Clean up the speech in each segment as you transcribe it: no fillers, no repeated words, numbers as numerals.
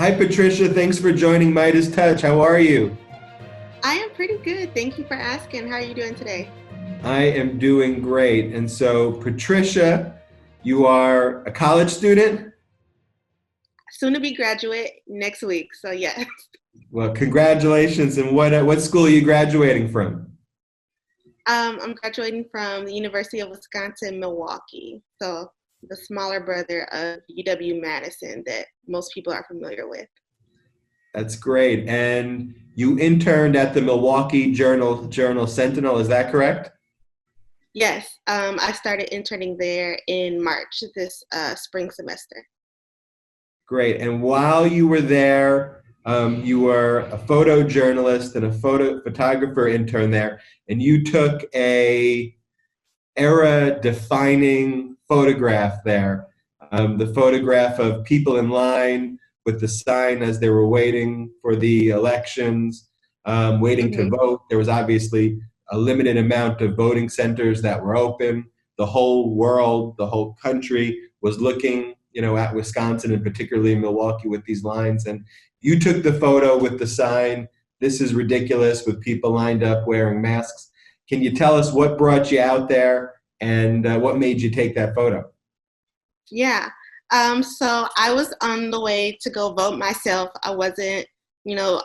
Hi, Patricia. Thanks for joining MeidasTouch. How are you? I am pretty good. Thank you for asking. How are you doing today? I am doing great. And so, Patricia, you are a college student? Soon to be graduate next week. So yeah. Well, congratulations. And what school are you graduating from? I'm graduating from the University of Wisconsin-Milwaukee. So the smaller brother of UW-Madison that most people are familiar with. That's great. And you interned at the Milwaukee Journal Sentinel, is that correct? Yes, I started interning there in March this spring semester. Great. And while you were there, you were a photojournalist and a photographer intern there, and you took a era-defining photograph there. The photograph of people in line with the sign as they were waiting for the elections, waiting to Hmm. vote. There was obviously a limited amount of voting centers that were open. The whole world, the whole country was looking, at Wisconsin and particularly Milwaukee with these lines. And you took the photo with the sign, "This is ridiculous," with people lined up wearing masks. Can you tell us what brought you out there and what made you take that photo? Yeah. So I was on the way to go vote myself. I wasn't,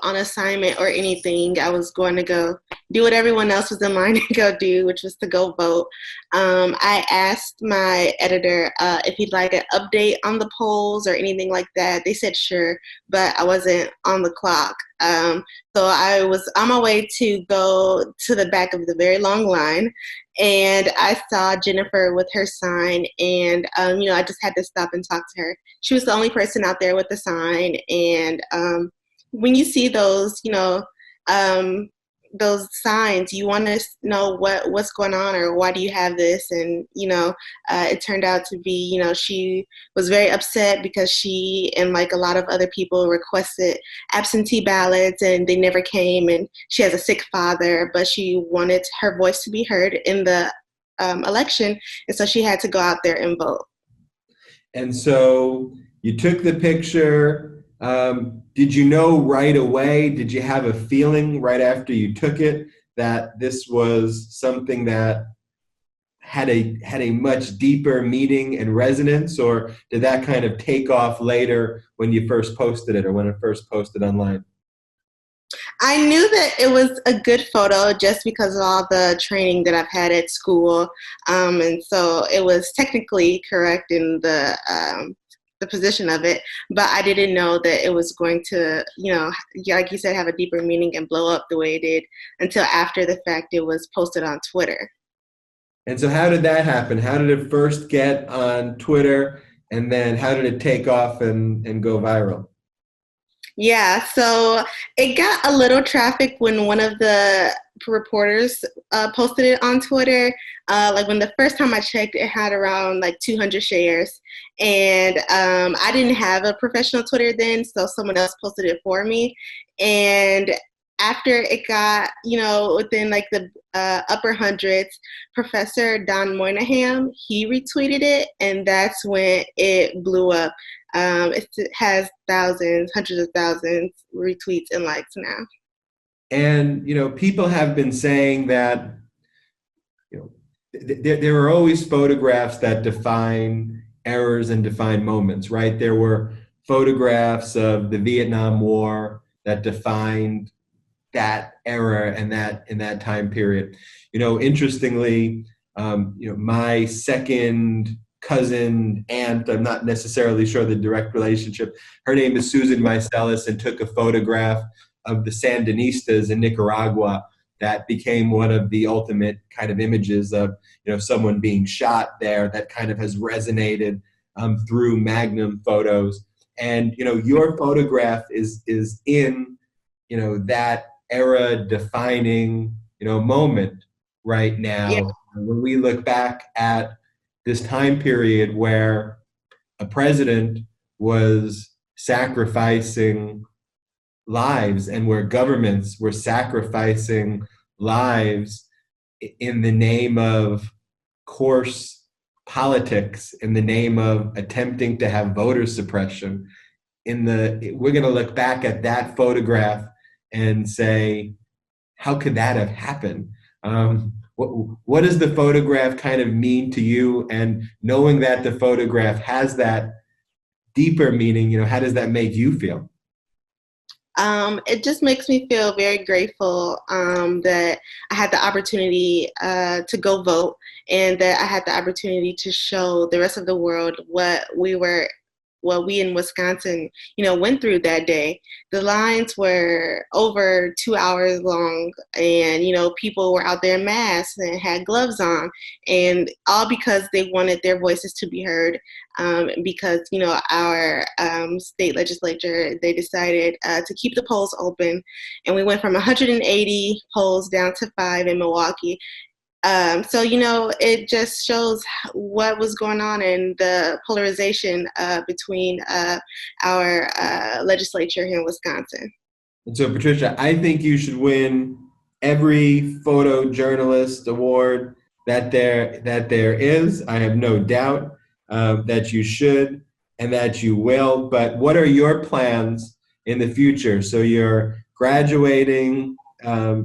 on assignment or anything. I was going to go do what everyone else was in line to go do, which was to go vote. I asked my editor if he'd like an update on the polls or anything like that. They said sure, but I wasn't on the clock. So I was on my way to go to the back of the very long line, and I saw Jennifer with her sign, and I just had to stop and talk to her. She was the only person out there with the sign, and when you see um, those signs, you want to know what's going on or why do you have this, and it turned out to be, she was very upset because she and like a lot of other people requested absentee ballots and they never came, and she has a sick father, but she wanted her voice to be heard in the election, and so she had to go out there and vote. And so you took the picture. Did you know right away? Did you have a feeling right after you took it that this was something that had a much deeper meaning and resonance, or did that kind of take off later when you first posted it or when it first posted online? I knew that it was a good photo just because of all the training that I've had at school, and so it was technically correct in the position of it. But I didn't know that it was going to, like you said, have a deeper meaning and blow up the way it did until after the fact. It was posted on Twitter. And so how did that happen? How did it first get on Twitter, and then how did it take off and go viral? Yeah, so it got a little traffic when one of the reporters posted it on Twitter. Like when the first time I checked, it had around like 200 shares. And I didn't have a professional Twitter then, so someone else posted it for me. And after it got, within like the upper hundreds, Professor Don Moynihan, he retweeted it, and that's when it blew up. It has thousands, hundreds of thousands retweets and likes now. And people have been saying that there are always photographs that define eras and define moments, right? There were photographs of the Vietnam War that defined that era and that in that time period. Interestingly, my second cousin aunt, I'm not necessarily sure the direct relationship. Her name is Susan Meiselas, and took a photograph of the Sandinistas in Nicaragua that became one of the ultimate kind of images of someone being shot there, that kind of has resonated through Magnum photos. And your photograph is in that era defining moment right Yeah. now when we look back at this time period where a president was sacrificing lives and where governments were sacrificing lives in the name of coarse politics, in the name of attempting to have voter suppression. we're going to look back at that photograph and say, how could that have happened? What does the photograph kind of mean to you? And knowing that the photograph has that deeper meaning, how does that make you feel? It just makes me feel very grateful that I had the opportunity to go vote, and that I had the opportunity to show the rest of the world what we in Wisconsin, went through that day. The lines were over 2 hours long, and, people were out there in masks and had gloves on, and all because they wanted their voices to be heard. Because, our state legislature, they decided to keep the polls open, and we went from 180 polls down to 5 in Milwaukee. So, it just shows what was going on in the polarization between our legislature here in Wisconsin. And so, Patricia, I think you should win every photojournalist award that there is. I have no doubt that you should and that you will. But what are your plans in the future? So you're graduating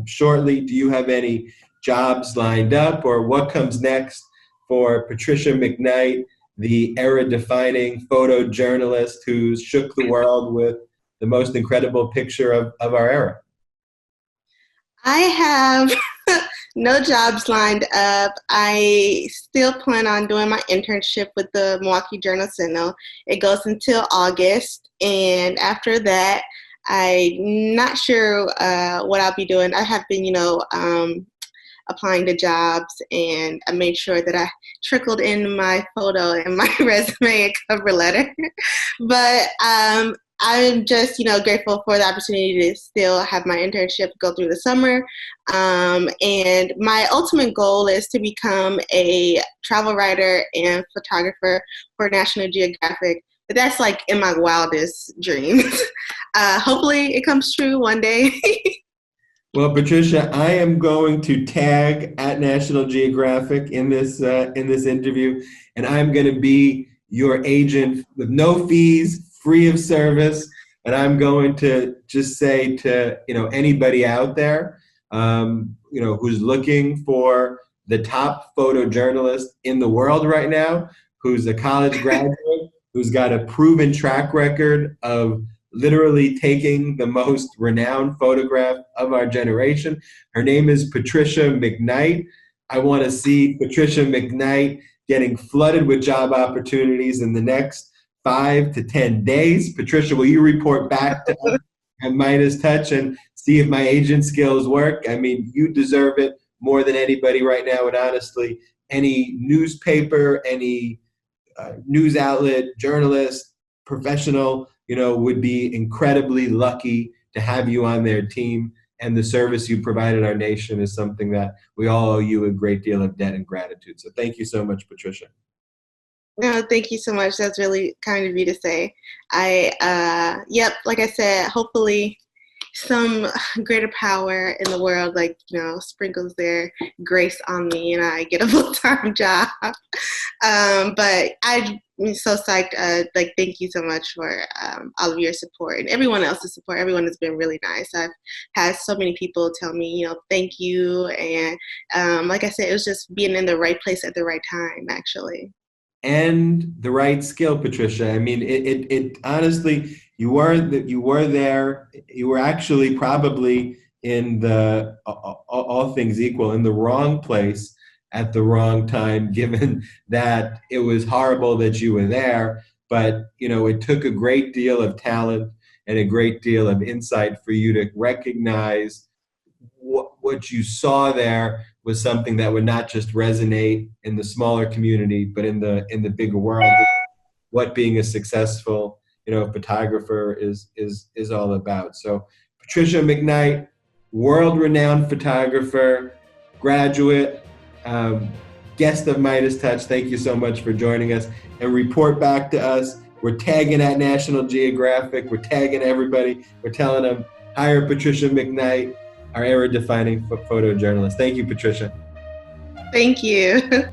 shortly. Do you have any jobs lined up, or what comes next for Patricia McKnight, the era-defining photojournalist who shook the world with the most incredible picture of our era? I have no jobs lined up. I still plan on doing my internship with the Milwaukee Journal Sentinel. It goes until August, and after that, I'm not sure what I'll be doing. I have been, applying to jobs, and I made sure that I trickled in my photo and my resume and cover letter. But I'm just, grateful for the opportunity to still have my internship go through the summer. And my ultimate goal is to become a travel writer and photographer for National Geographic. But that's like in my wildest dreams. Hopefully it comes true one day. Well, Patricia, I am going to tag at National Geographic in this interview, and I'm going to be your agent with no fees, free of service. And I'm going to just say to anybody out there, who's looking for the top photojournalist in the world right now, who's a college graduate, who's got a proven track record of literally taking the most renowned photograph of our generation. Her name is Patricia McKnight. I want to see Patricia McKnight getting flooded with job opportunities in the next 5 to 10 days. Patricia, will you report back to us at MeidasTouch and see if my agent skills work? I mean, you deserve it more than anybody right now. And honestly, any newspaper, any news outlet, journalist, professional, would be incredibly lucky to have you on their team. And the service you provided our nation is something that we all owe you a great deal of debt and gratitude. So thank you so much, Patricia. No, thank you so much. That's really kind of you to say. Like I said, hopefully some greater power in the world, sprinkles their grace on me and I get a full-time job. But I'm so psyched. Thank you so much for all of your support and everyone else's support. Everyone has been really nice. I've had so many people tell me, thank you. And like I said, it was just being in the right place at the right time, actually. And the right skill, Patricia. I mean, it honestly, you were there. You were actually probably in the all things equal in the wrong place at the wrong time, given that it was horrible that you were there. But it took a great deal of talent and a great deal of insight for you to recognize what you saw there was something that would not just resonate in the smaller community, but in the bigger world. What being a successful, photographer is all about. So, Patricia McKnight, world-renowned photographer, graduate, guest of MeidasTouch. Thank you so much for joining us, and report back to us. We're tagging at National Geographic. We're tagging everybody. We're telling them hire Patricia McKnight, our era-defining photojournalist. Thank you, Patricia. Thank you.